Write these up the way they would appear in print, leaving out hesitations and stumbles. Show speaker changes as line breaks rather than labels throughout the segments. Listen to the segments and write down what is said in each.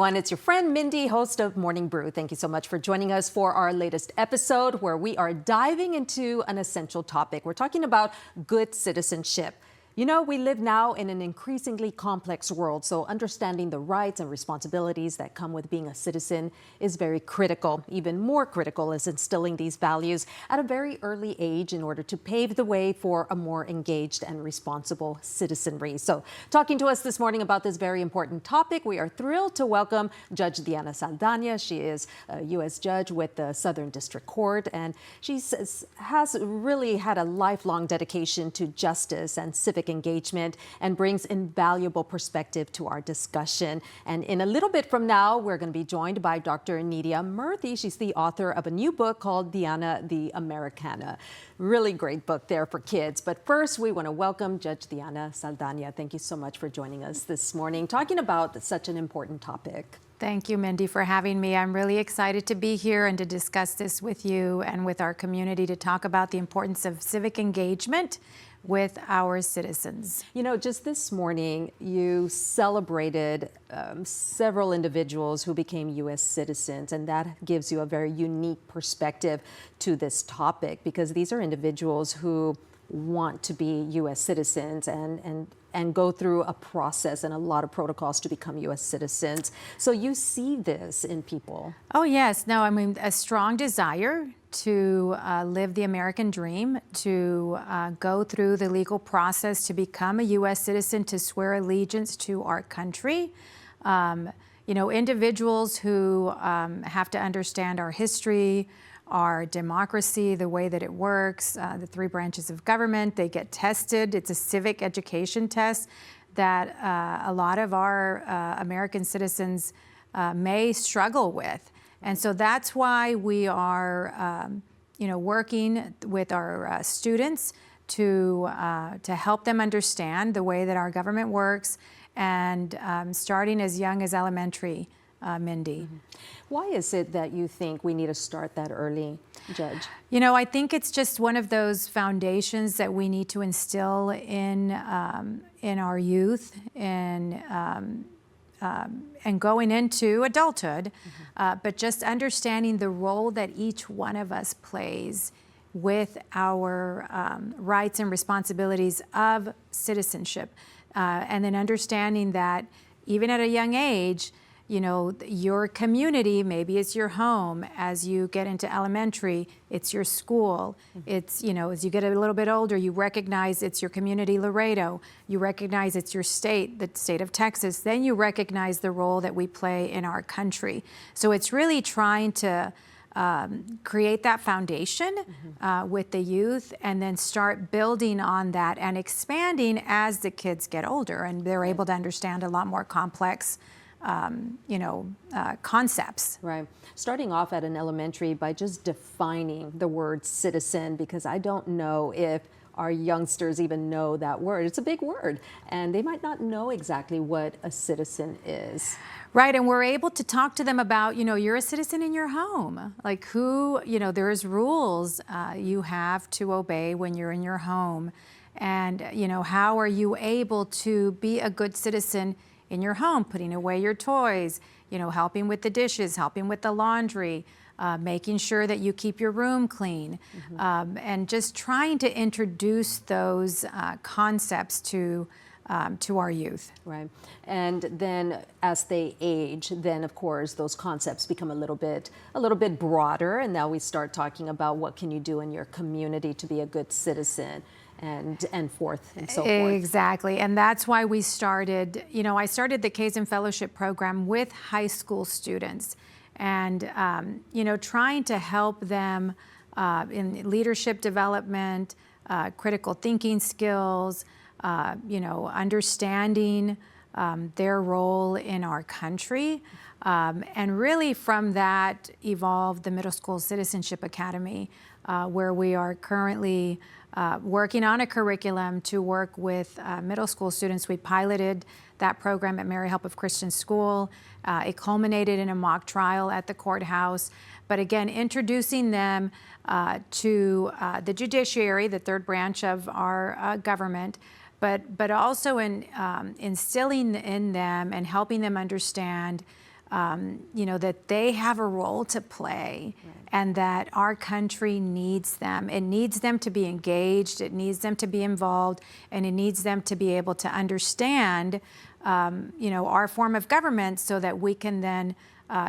everyone. It's your friend Mindy, host of Morning Brew. Thank you so much for joining us for our latest episode where we are diving into an essential topic. We're talking about good citizenship. You know, we live now in an increasingly complex world, so understanding the rights and responsibilities that come with being a citizen is very critical. Even more critical is instilling these values at a very early age in order to pave the way for a more engaged and responsible citizenry. So, talking to us this morning about this very important topic, we are thrilled to welcome Judge Diana Saldana. She is a U.S. judge with the Southern District Court, and she has really had a lifelong dedication to justice and civic engagement and brings invaluable perspective to our discussion. And in a little bit from now, we're going to be joined by Dr. Nitya Murthy. She's the author of a new book called Diana the Americana. Really great book there for kids. But first, we want to welcome Judge Diana Saldana. Thank you so much for joining us this morning, talking about such an important topic.
Thank you, Mindy, for having me. I'm really excited to be here and to discuss this with you and with our community, to talk about the importance of civic engagement with our citizens.
You know, just this morning, you celebrated several individuals who became U.S. citizens, and that gives you a very unique perspective to this topic, because these are individuals who want to be U.S. citizens and go through a process and a lot of protocols to become U.S. citizens. So you see this in people.
Oh, yes. No, I mean, a strong desire to live the American dream, to go through the legal process to become a U.S. citizen, to swear allegiance to our country. You know, individuals who have to understand our history, our democracy, the way that it works, the three branches of government. They get tested. It's a civic education test that a lot of our American citizens may struggle with. And so that's why we are, you know, working with our students to help them understand the way that our government works, and starting as young as elementary, Mindy.
Mm-hmm. Why is it that you think we need to start that early, Judge?
You know, I think it's just one of those foundations that we need to instill in our youth and going into adulthood, but just understanding the role that each one of us plays with our rights and responsibilities of citizenship, and then understanding that even at a young age, you know, your community, maybe it's your home. As you get into elementary, it's your school. It's, you know, as you get a little bit older, you recognize it's your community, Laredo. You recognize it's your state, the state of Texas. Then you recognize the role that we play in our country. So it's really trying to create that foundation with the youth, and then start building on that and expanding as the kids get older and they're able to understand a lot more complex concepts.
Right. Starting off at an elementary by just defining the word citizen, because I don't know if our youngsters even know that word. It's a big word, and they might not know exactly what a citizen is.
Right, and we're able to talk to them about, you know, you're a citizen in your home. Like who, you know, there's rules you have to obey when you're in your home. And, you know, how are you able to be a good citizen in your home, putting away your toys, you know, helping with the dishes, helping with the laundry, making sure that you keep your room clean, and just trying to introduce those concepts to our youth.
Right. And then as they age, then of course those concepts become a little bit broader, and now we start talking about what can you do in your community to be a good citizen, and forth and so forth.
Exactly, and that's why we started, you know, I started the Kaizen Fellowship program with high school students, and, you know, trying to help them in leadership development, critical thinking skills, you know, understanding their role in our country. And really from that evolved the Middle School Citizenship Academy, where we are currently working on a curriculum to work with middle school students. We piloted that program at Mary Help of Christian School. It culminated in a mock trial at the courthouse. But again, introducing them to the judiciary, the third branch of our government, but also in instilling in them and helping them understand that they have a role to play, and that our country needs them. It needs them to be engaged, it needs them to be involved, and it needs them to be able to understand, our form of government so that we can then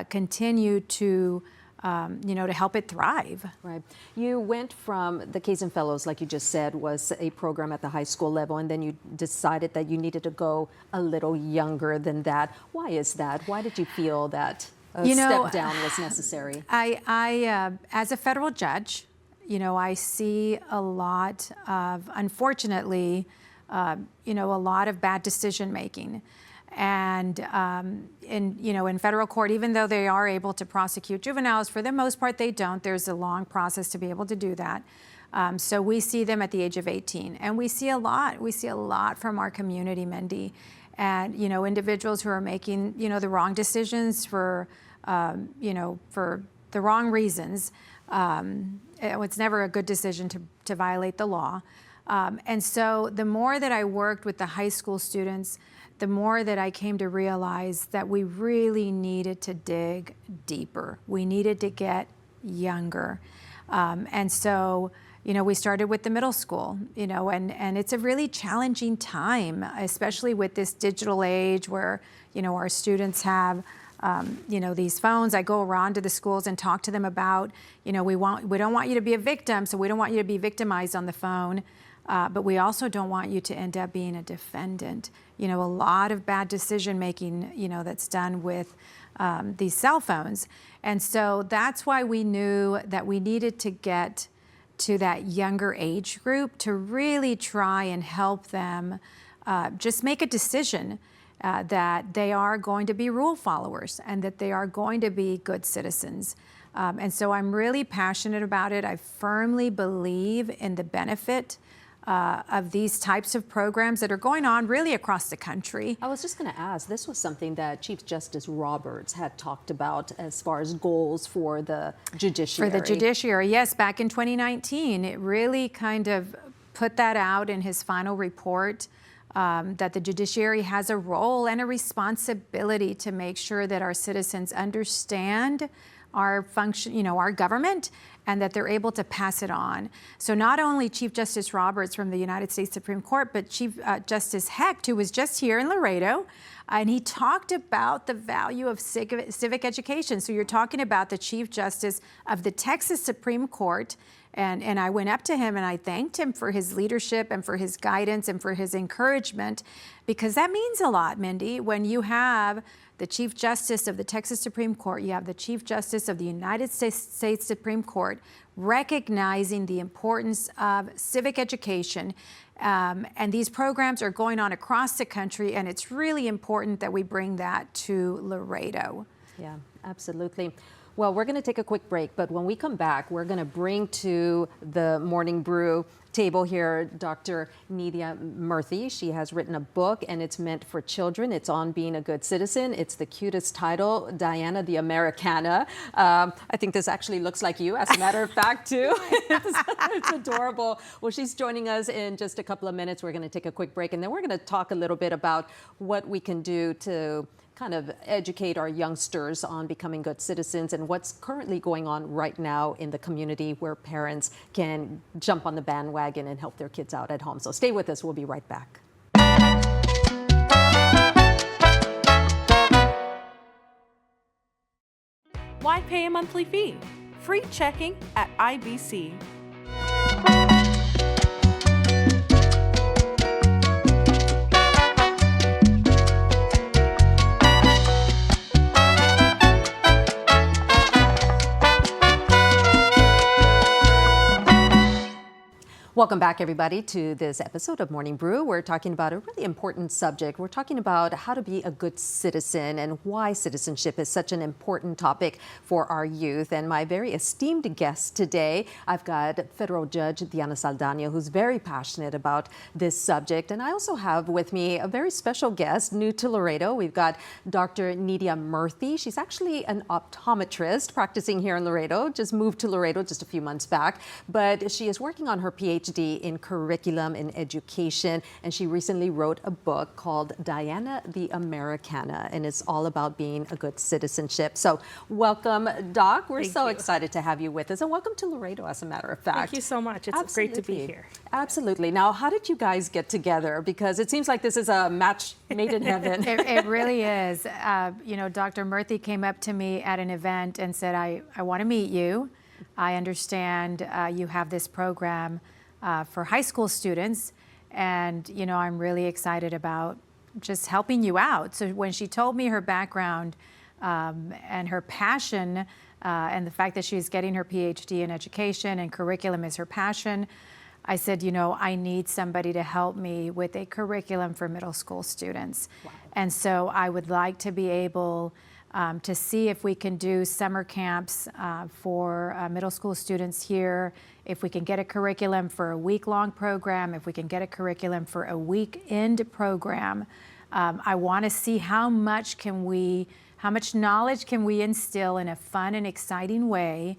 continue to to help it thrive.
Right. You went from the Kaizen Fellows, like you just said, was a program at the high school level, and then you decided that you needed to go a little younger than that. Why is that? Why did you feel that a step down was necessary?
I as a federal judge, I see a lot of, unfortunately, a lot of bad decision making. And in federal court, even though they are able to prosecute juveniles, for the most part they don't. There's a long process to be able to do that. So we see them at the age of 18, and we see a lot. We see a lot from our community, Mindy, and individuals who are making the wrong decisions for for the wrong reasons. It's never a good decision to violate the law. And so the more that I worked with the high school students, the more that I came to realize that we really needed to dig deeper. We needed to get younger. And so, we started with the middle school, and it's a really challenging time, especially with this digital age where, our students have, these phones. I go around to the schools and talk to them about, we don't want you to be a victim, so we don't want you to be victimized on the phone. But we also don't want you to end up being a defendant. A lot of bad decision making, that's done with these cell phones. And so that's why we knew that we needed to get to that younger age group to really try and help them just make a decision that they are going to be rule followers and that they are going to be good citizens. And so I'm really passionate about it. I firmly believe in the benefit of these types of programs that are going on really across the country.
I was just going to ask, this was something that Chief Justice Roberts had talked about as far as goals for the judiciary.
For the judiciary, yes, back in 2019. It really kind of put that out in his final report, that the judiciary has a role and a responsibility to make sure that our citizens understand our function, our government, and that they're able to pass it on. So not only Chief Justice Roberts from the United States Supreme Court, but Chief Justice Hecht, who was just here in Laredo, and he talked about the value of civic education. So you're talking about the Chief Justice of the Texas Supreme Court, and I went up to him and I thanked him for his leadership and for his guidance and for his encouragement, because that means a lot, Mindy, when you have the Chief Justice of the Texas Supreme Court, you have the Chief Justice of the United States Supreme Court recognizing the importance of civic education. And these programs are going on across the country, and it's really important that we bring that to Laredo.
Yeah, absolutely. Well, we're going to take a quick break, but when we come back, we're going to bring to the Morning Brew table here Dr. Nitya Murthy. She has written a book, and it's meant for children. It's on being a good citizen. It's the cutest title, Diana the Americana. I think this actually looks like you, as a matter of fact, too. It's adorable. Well, she's joining us in just a couple of minutes. We're going to take a quick break, and then we're going to talk a little bit about what we can do to kind of educate our youngsters on becoming good citizens and what's currently going on right now in the community where parents can jump on the bandwagon and help their kids out at home. So stay with us. We'll be right back.
Why pay a monthly fee? Free checking at IBC.
Welcome back, everybody, to this episode of Morning Brew. We're talking about a really important subject. We're talking about how to be a good citizen and why citizenship is such an important topic for our youth. And my very esteemed guest today, I've got federal judge Diana Saldana, who's very passionate about this subject. And I also have with me a very special guest, new to Laredo. We've got Dr. Nitya Murthy. She's actually an optometrist practicing here in Laredo, just moved to Laredo just a few months back, but she is working on her PhD PhD in curriculum and education, and she recently wrote a book called Diana the Americana, and it's all about being a good citizenship. So welcome, Doc. We're so excited to have you with us, and welcome to Laredo, as a matter of fact.
Thank you so much. It's great to be here.
Absolutely. Now, how did you guys get together? Because it seems like this is a match made in heaven.
It really is. Dr. Murthy came up to me at an event and said, I want to meet you. I understand you have this program for high school students, and I'm really excited about just helping you out. So when she told me her background and her passion and the fact that she's getting her PhD in education and curriculum is her passion, I said, I need somebody to help me with a curriculum for middle school students. Wow. And so I would like to be able to see if we can do summer camps for middle school students here, if we can get a curriculum for a week-long program, if we can get a curriculum for a weekend program. I want to see how much knowledge can we instill in a fun and exciting way.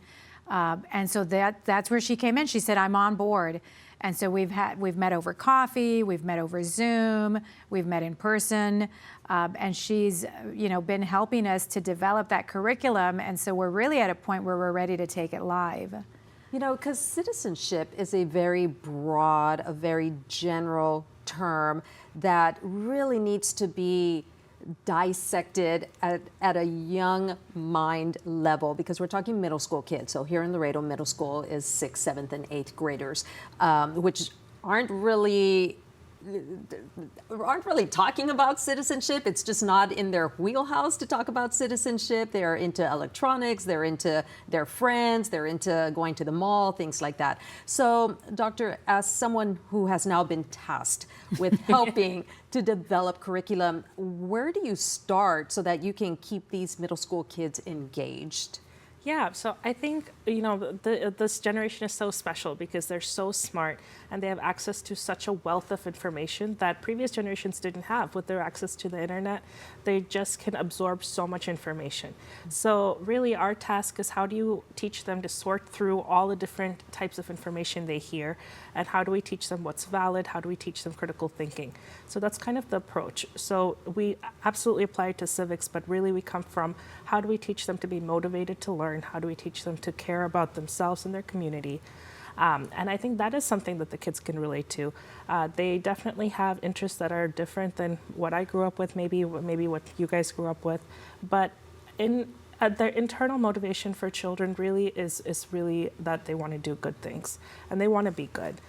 And so that's where she came in. She said, I'm on board. And so we've met over coffee, we've met over Zoom, we've met in person, and she's been helping us to develop that curriculum. And so we're really at a point where we're ready to take it live.
Because citizenship is a very broad, a very general term that really needs to be dissected at a young mind level, because we're talking middle school kids. So here in Laredo, middle school is 6th, 7th, and 8th graders, which aren't really talking about citizenship. It's just not in their wheelhouse to talk about citizenship. They're into electronics, they're into their friends, they're into going to the mall, things like that. So, Doctor, as someone who has now been tasked with helping to develop curriculum, where do you start so that you can keep these middle school kids engaged?
Yeah, so I think, this generation is so special because they're so smart and they have access to such a wealth of information that previous generations didn't have. With their access to the internet, they just can absorb so much information. So really our task is, how do you teach them to sort through all the different types of information they hear, and how do we teach them what's valid? How do we teach them critical thinking? So that's kind of the approach. So we absolutely apply it to civics, but really we come from, how do we teach them to be motivated to learn? How do we teach them to care about themselves and their community? And I think that is something that the kids can relate to. They definitely have interests that are different than what I grew up with, maybe what you guys grew up with. But their internal motivation for children really is really that they want to do good things and they want to be good.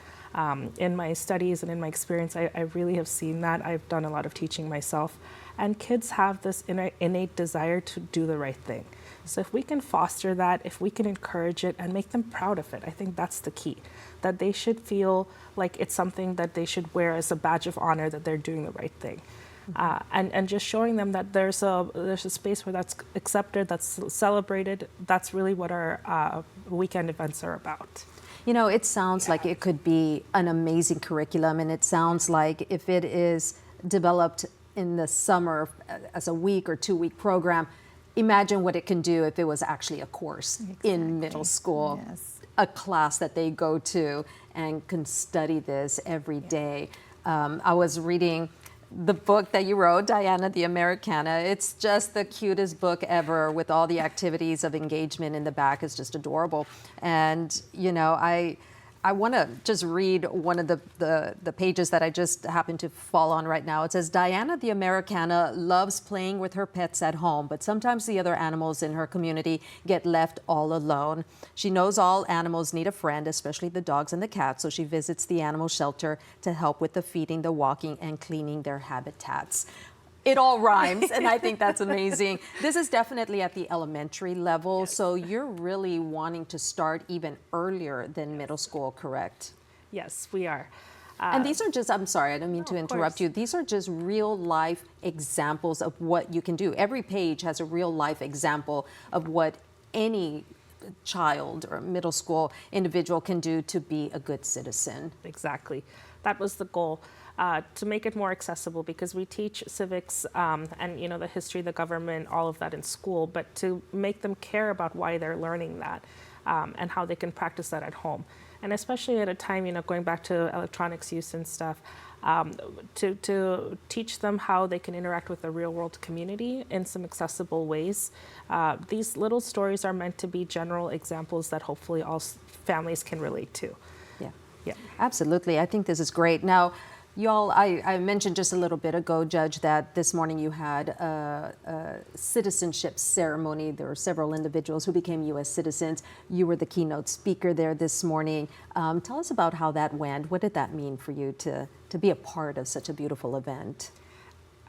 In my studies and in my experience, I really have seen that. I've done a lot of teaching myself, and kids have this innate desire to do the right thing. So if we can foster that, if we can encourage it and make them proud of it, I think that's the key. That they should feel like it's something that they should wear as a badge of honor, that they're doing the right thing. And just showing them that there's a space where that's accepted, that's celebrated. That's really what our weekend events are about.
It sounds like it could be an amazing curriculum, and it sounds like if it is developed in the summer as a week or 2-week program, imagine what it can do if it was actually a course in middle school, a class that they go to and can study this every day. I was reading the book that you wrote, Diana the Americana. It's just the cutest book ever, with all the activities of engagement in the back. It's just adorable. And, I want to just read one of the pages that I just happen to fall on right now. It says, Diana the Americana loves playing with her pets at home, but sometimes the other animals in her community get left all alone. She knows all animals need a friend, especially the dogs and the cats, so she visits the animal shelter to help with the feeding, the walking, and cleaning their habitats. It all rhymes, and I think that's amazing. This is definitely at the elementary level, so you're really wanting to start even earlier than middle school, correct?
Yes, we are.
And these are just, I'm sorry, I don't mean to interrupt you. These are just real life examples of what you can do. Every page has a real life example of what any child or middle school individual can do to be a good citizen.
Exactly. That was the goal. to make it more accessible, because we teach civics and the history of the government, all of that in school, but to make them care about why they're learning that and how they can practice that at home. And especially at a time, going back to electronics use and stuff, to teach them how they can interact with the real world community in some accessible ways. These little stories are meant to be general examples that hopefully all families can relate to.
Yeah, absolutely. I think this is great. Now, y'all, I mentioned just a little bit ago, Judge, that this morning you had a citizenship ceremony. There were several individuals who became U.S. citizens. You were the keynote speaker there this morning. Tell us about how that went. What did that mean for you to be a part of such a beautiful event?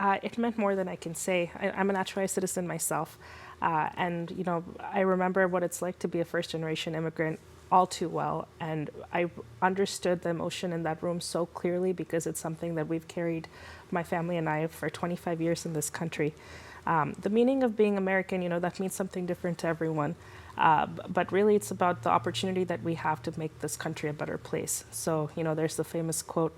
It meant more than I can say. I'm a naturalized citizen myself. And I remember what it's like to be a first-generation immigrant all too well, and I understood the emotion in that room so clearly, because it's something that we've carried, my family and I, for 25 years in this country. The meaning of being American, that means something different to everyone, but really it's about the opportunity that we have to make this country a better place. So, there's the famous quote,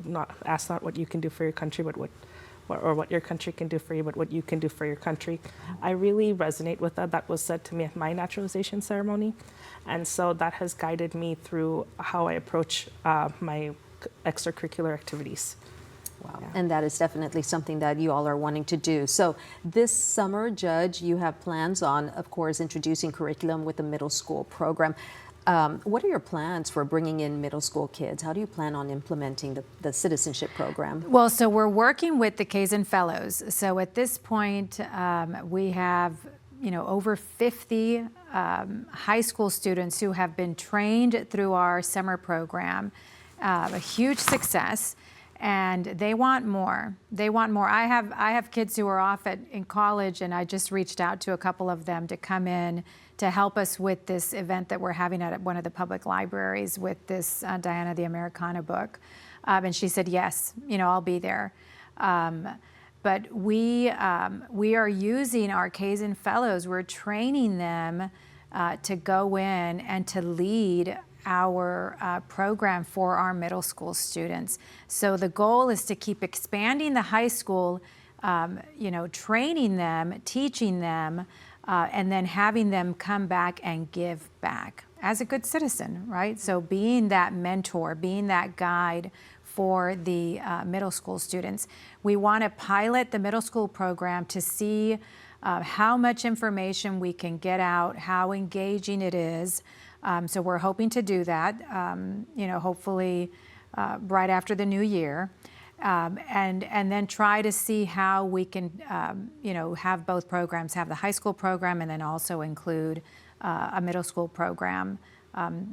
ask not what you can do for your country, but what your country can do for you, but what you can do for your country. I really resonate with that. That was said to me at my naturalization ceremony. And so that has guided me through how I approach my extracurricular activities.
Wow. Yeah. And that is definitely something that you all are wanting to do. So this summer, Judge, you have plans on, of course, introducing curriculum with the middle school program. What are your plans for bringing in middle school kids? How do you plan on implementing the citizenship program?
Well, so we're working with the Kaizen Fellows. So at this point, we have over 50 high school students who have been trained through our summer program. A huge success, and they want more. They want more. I have kids who are off in college, and I just reached out to a couple of them to come in to help us with this event that we're having at one of the public libraries with this Diana the Americana book. And she said, yes, I'll be there. But we are using our Kaizen Fellows. We're training them to go in and to lead our program for our middle school students. So the goal is to keep expanding the high school, training them, teaching them, and then having them come back and give back as a good citizen, right? So being that mentor, being that guide for the middle school students. We want to pilot the middle school program to see how much information we can get out, how engaging it is. So we're hoping to do that, hopefully right after the new year. And then try to see how we can, have both programs, have the high school program and then also include a middle school program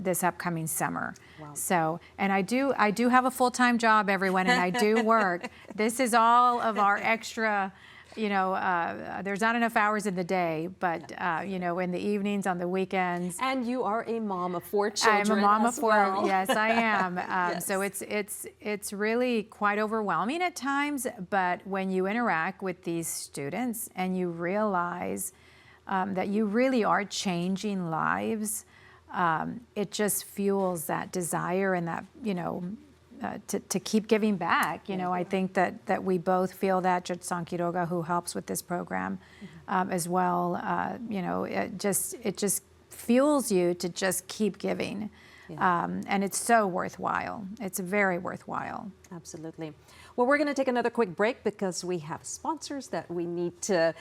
this upcoming summer. Wow. So, and I do have a full-time job, everyone, and I do work. This is all of our extra, there's not enough hours in the day, but, in the evenings, on the weekends.
And you are a mom of 4 children.
I'm a mom of 4.
Well.
Yes, I am.
Yes.
So it's really quite overwhelming at times, but when you interact with these students and you realize that you really are changing lives, it just fuels that desire and that, to keep giving back. I think that we both feel that. Judge Sankiroga, who helps with this program as well, it just fuels you to just keep giving. Yeah. And it's so worthwhile. It's very worthwhile.
Absolutely. Well, we're going to take another quick break because we have sponsors that we need to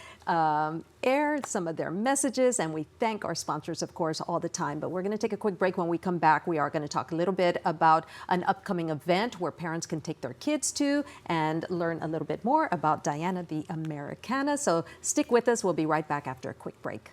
air some of their messages, and we thank our sponsors, of course, all the time. But we're going to take a quick break. When we come back, we are going to talk a little bit about an upcoming event where parents can take their kids to and learn a little bit more about Diana the Americana. So stick with us. We'll be right back after a quick break.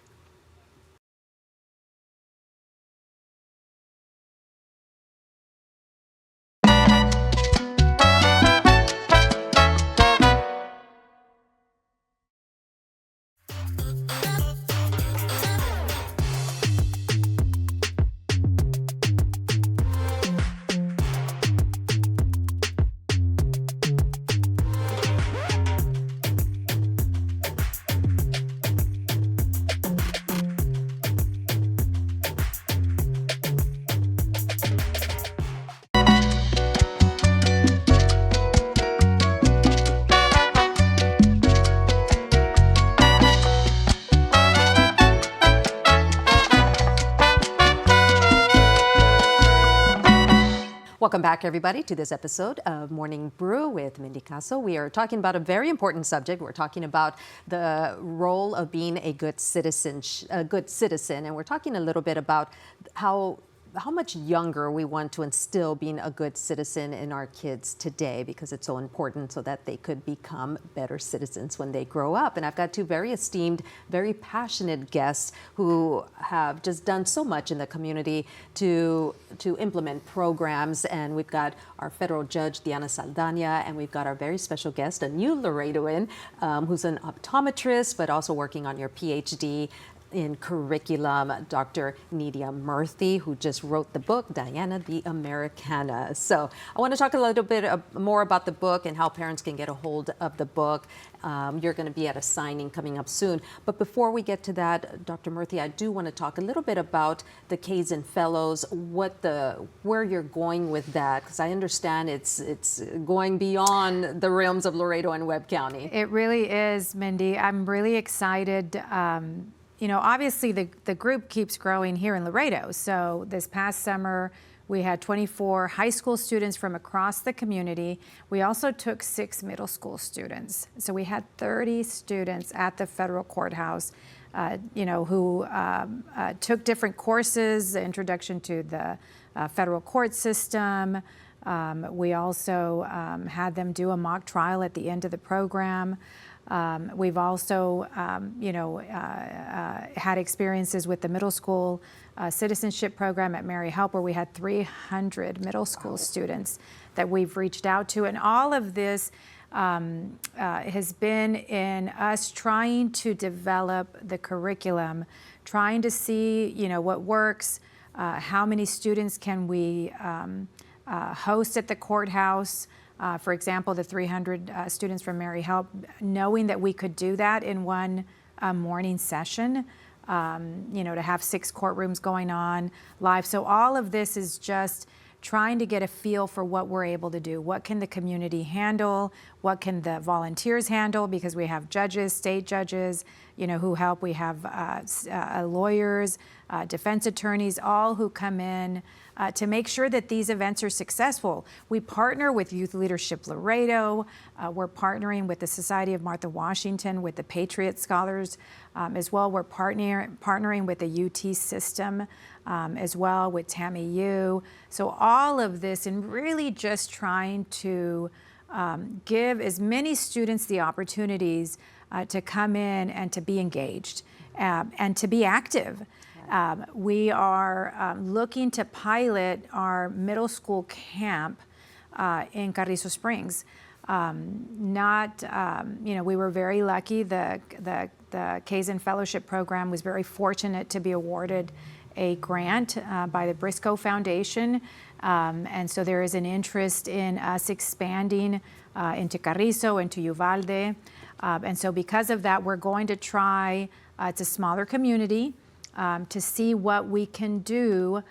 Welcome back, everybody, to this episode of Morning Brew with Mindy Caso. We are talking about a very important subject. We're talking about the role of being a good citizen, and we're talking a little bit about how much younger we want to instill being a good citizen in our kids today, because it's so important so that they could become better citizens when they grow up. And I've got two very esteemed, very passionate guests who have just done so much in the community to implement programs. And we've got our federal judge, Diana Saldana, and we've got our very special guest, a new Laredoan, who's an optometrist, but also working on your PhD in curriculum, Dr. Nitya Murthy, who just wrote the book, Diana the Americana. So I want to talk a little bit more about the book and how parents can get a hold of the book. You're going to be at a signing coming up soon. But before we get to that, Dr. Murthy, I do want to talk a little bit about the Kaizen Fellows, where you're going with that, because I understand it's going beyond the realms of Laredo and Webb County.
It really is, Mindy. I'm really excited. You know, obviously the group keeps growing here in Laredo. So this past summer, we had 24 high school students from across the community. We also took 6 middle school students. So we had 30 students at the federal courthouse, who took different courses, the introduction to the federal court system. We also had them do a mock trial at the end of the program. We've also, had experiences with the middle school citizenship program at Mary Help, where we had 300 middle school students that we've reached out to. And all of this has been in us trying to develop the curriculum, trying to see, what works, how many students can we host at the courthouse. For example, the 300 students from Mary Help, knowing that we could do that in one morning session, to have 6 courtrooms going on live. So all of this is just trying to get a feel for what we're able to do. What can the community handle? What can the volunteers handle? Because we have judges, state judges, who help. We have lawyers, defense attorneys, all who come in to make sure that these events are successful. We partner with Youth Leadership Laredo. We're partnering with the Society of Martha Washington, with the Patriot Scholars as well. We're partnering with the UT system as well, with Tammy U. So all of this, and really just trying to give as many students the opportunities to come in and to be engaged and to be active. We are looking to pilot our middle school camp in Carrizo Springs. We were very lucky. The Kaizen Fellowship Program was very fortunate to be awarded a grant by the Briscoe Foundation. And so there is an interest in us expanding into Carrizo, into Uvalde. And so because of that, we're going to try, it's a smaller community, to see what we can do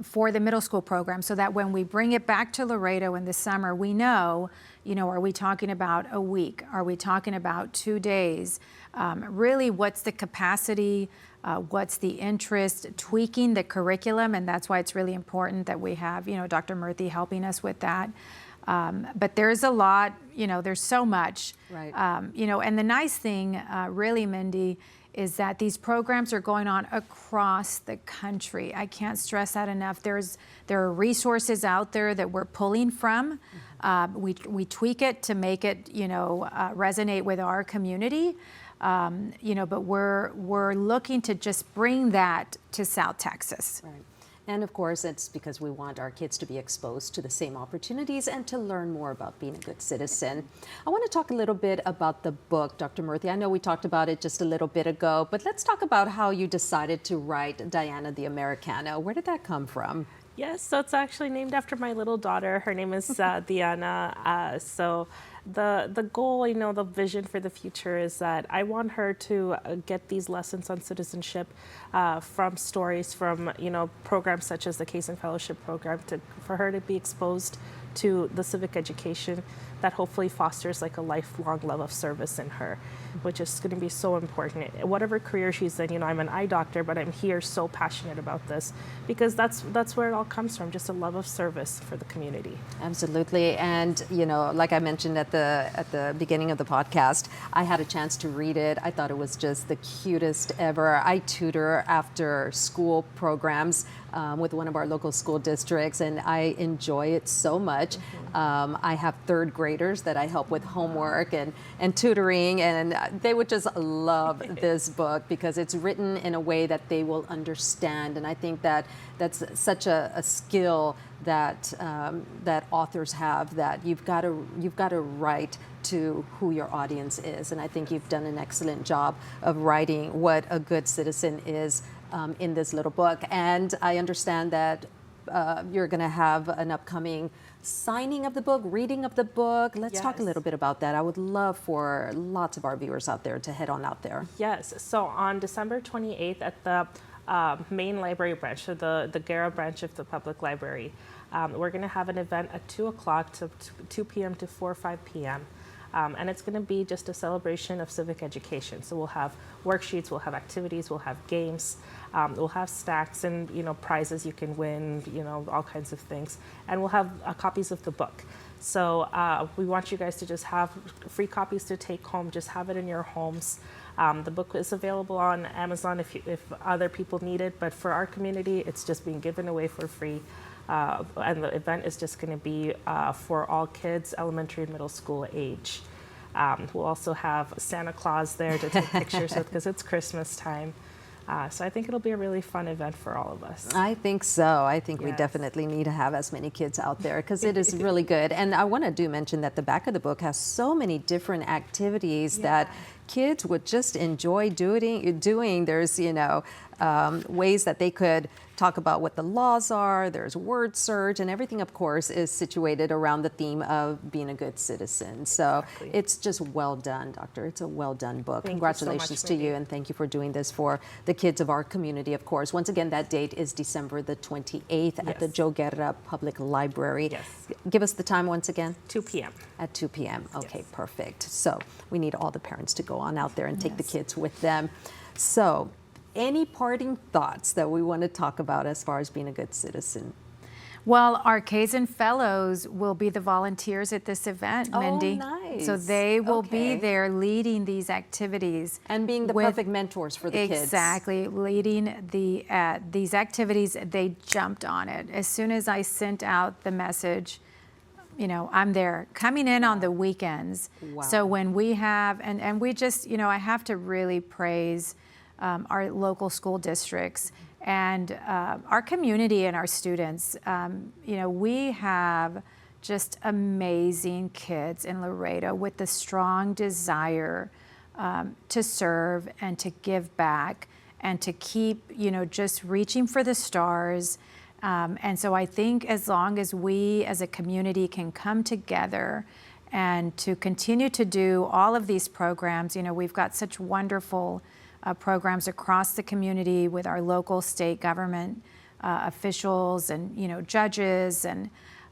for the middle school program, so that when we bring it back to Laredo in the summer, we know, are we talking about a week? Are we talking about 2 days? Really, what's the capacity? What's the interest? Tweaking the curriculum, and that's why it's really important that we have, Dr. Murthy helping us with that. But there's a lot, there's so much.
Right.
And the nice thing, really, Mindy, is that these programs are going on across the country. I can't stress that enough. There are resources out there that we're pulling from. We tweak it to make it, resonate with our community. But we're looking to just bring that to South Texas.
Right. And of course, it's because we want our kids to be exposed to the same opportunities and to learn more about being a good citizen. I want to talk a little bit about the book, Dr. Murthy. I know we talked about it just a little bit ago, but let's talk about how you decided to write Diana the Americana. Where did that come from?
Yes, so it's actually named after my little daughter. Her name is Diana. So the goal, the vision for the future is that I want her to get these lessons on citizenship from stories from, programs such as the Kaizen Fellowship Program, for her to be exposed to the civic education that hopefully fosters like a lifelong love of service in her, which is going to be so important. Whatever career she's in, I'm an eye doctor, but I'm here so passionate about this because that's where it all comes from, just a love of service for the community.
Absolutely. And, like I mentioned at the beginning of the podcast, I had a chance to read it. I thought it was just the cutest ever. I tutor after school programs with one of our local school districts, and I enjoy it so much. I have third graders that I help with homework and tutoring, and they would just love this book because it's written in a way that they will understand. And I think that that's such a skill that that authors have, that you've got to write to who your audience is. And I think you've done an excellent job of writing what a good citizen is in this little book. And I understand that you're going to have an upcoming signing of the book, reading of the book. Let's talk a little bit about that. I would love for lots of our viewers out there to head on out there.
Yes. So on December 28th at the main library branch, so the Guerra branch of the public library, we're going to have an event at 2 o'clock to 2 p.m. to 4 or 5 p.m. And it's going to be just a celebration of civic education. So we'll have worksheets, we'll have activities, we'll have games, we'll have snacks and prizes you can win, all kinds of things. And we'll have copies of the book. So we want you guys to just have free copies to take home, just have it in your homes. The book is available on Amazon if other people need it, but for our community, it's just being given away for free. And the event is just going to be for all kids, elementary and middle school age. We'll also have Santa Claus there to take pictures with because it's Christmas time. So I think it'll be a really fun event for all of us.
I think so. I think we definitely need to have as many kids out there because it is really good. And I want to mention that the back of the book has so many different activities that kids would just enjoy doing. There's, ways that they could talk about what the laws are. There's word search, and everything, of course, is situated around the theme of being a good citizen. So it's just well done, Doctor. It's a well done book. Congratulations to you, and thank you for doing this for the kids of our community, of course. Once again, that date is December the 28th at the Joe Guerra Public Library.
Yes.
Give us the time once again.
2 p.m.
At 2 p.m. Okay, perfect. So we need all the parents to go on out there and take the kids with them. So any parting thoughts that we want to talk about as far as being a good citizen?
Well, our Kaizen Fellows will be the volunteers at this event, Mindy.
Oh, nice.
So they will be there leading these activities.
And being the perfect mentors for the kids.
Exactly. Leading these activities, they jumped on it. As soon as I sent out the message, I'm there, coming in on the weekends.
Wow.
So when we have, and we just, I have to really praise our local school districts and our community and our students. We have just amazing kids in Laredo with the strong desire to serve and to give back and to keep, just reaching for the stars. And so I think as long as we as a community can come together and to continue to do all of these programs, we've got such wonderful programs across the community with our local state government officials and judges, and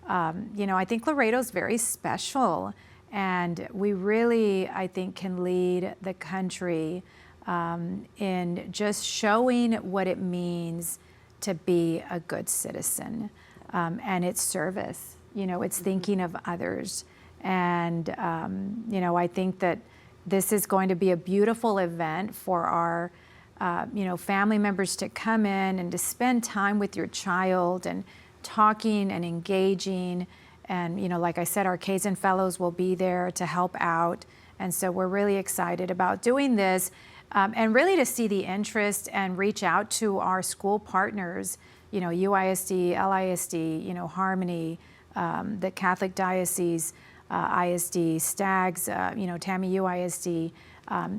I think Laredo's very special, and we really, I think, can lead the country in just showing what it means to be a good citizen, and it's service. It's thinking of others, and I think that this is going to be a beautiful event for our, family members to come in and to spend time with your child and talking and engaging. And, like I said, our Kaizen Fellows will be there to help out. And so we're really excited about doing this and really to see the interest and reach out to our school partners, UISD, LISD, Harmony, the Catholic Diocese, ISD, STAGS, TAMI UISD,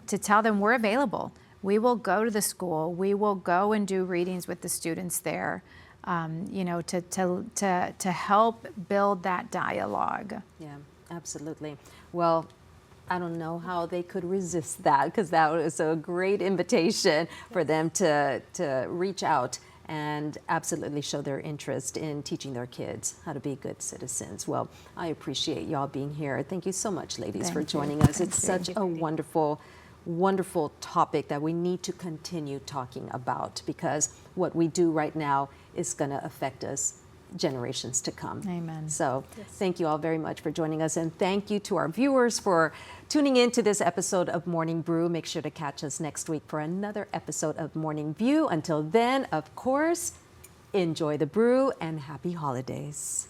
to tell them we're available. We will go to the school. We will go and do readings with the students there, to help build that dialogue.
Yeah, absolutely. Well, I don't know how they could resist that, because that was a great invitation for them to reach out and absolutely show their interest in teaching their kids how to be good citizens. Well, I appreciate y'all being here. Thank you so much, ladies, for joining us. It's such a wonderful topic that we need to continue talking about, because what we do right now is going to affect us generations to come.
Amen.
So thank you all very much for joining us, and thank you to our viewers for tuning in to this episode of Morning Brew. Make sure to catch us next week for another episode of Morning View. Until then, of course, enjoy the brew and happy holidays.